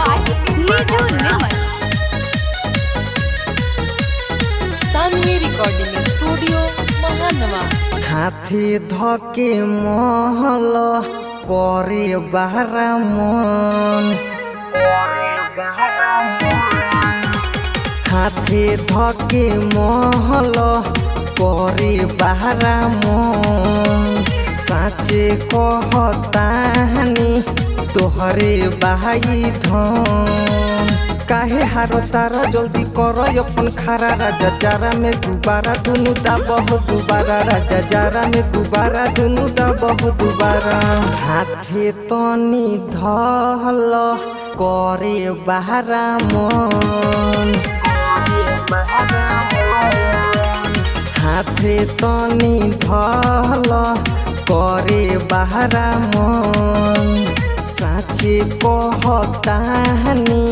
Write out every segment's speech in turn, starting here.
by Niju Nirmal. Sunny Recording Studio, Mahanwa. हाथी धके महल करे बारामन हाथी धके महल करे बारामन साचे कहतानी तोहरे भाई धन काहे हारो तारा जल्दी करो अपन खारा राजा जारा में गुब्बारा दुनु दाबह दुबारा राजा जारा में गुब्बारा दुनु दाबह दुबारा हाथे तनी धल करे बहारा मन हाथे तनी धल करे बहारा मन साचे कहतानी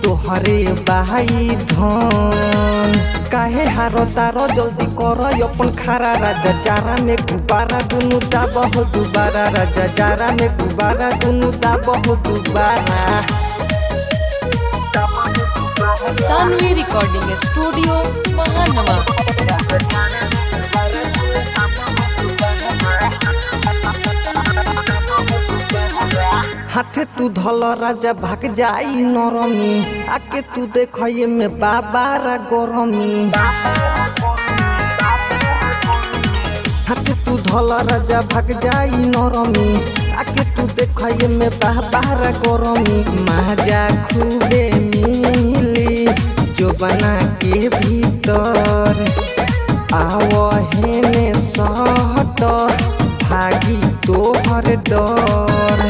तोहरे भाई धन काहे हारो तारो जल्दी करो अपन खारा राजा जारा में गुब्बारा दुनु दाबह दुबारा राजा जारा में गुब्बारा दुनु दाबह दुबारा Sunny Recording Studio, Mahanwa. हाथे तू धल राजा भाग जाई नरमी आके तू देखये में बाबारा गरमी हाथे तू धल राजा भाग जाई नरमी आके तू देखये में बाबारा गरमी माजा खूबे मिली जो बना के भीतर आवहेने सहट भागी तोहर डर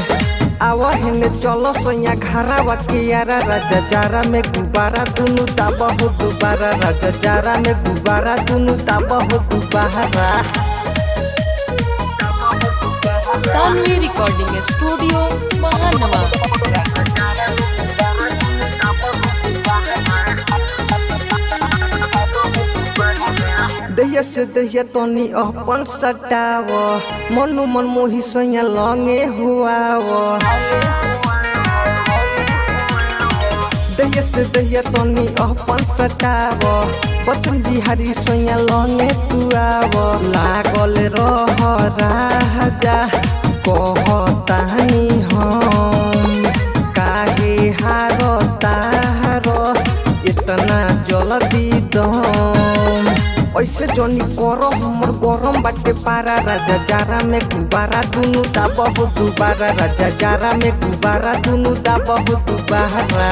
आवहेने चलो सोया घरावा के यारा राजा जारा में गुब्बारा दुनु दाबह दुबारा राजा जारा में गुब्बारा दुनु दाबह दुबारा Sunny Recording Studio, Mahanwa. दहिया से दहिया तनी अपन सटाव मनु मन मोही सोया लंगे हुआव दहिया से दहिया तनी अपन सटाव बचन बिहारी सोया लंगे तुआव लागल रह राजा कहतानी हम काहे हारो तारो इतना जल्दी दम ऐसे जनी करो हमर गरम बाटे पारा राजा जारा में गुब्बारा दुनु दाबह दुबारा राजा जारा में गुब्बारा दुनु दाबह दुबारा।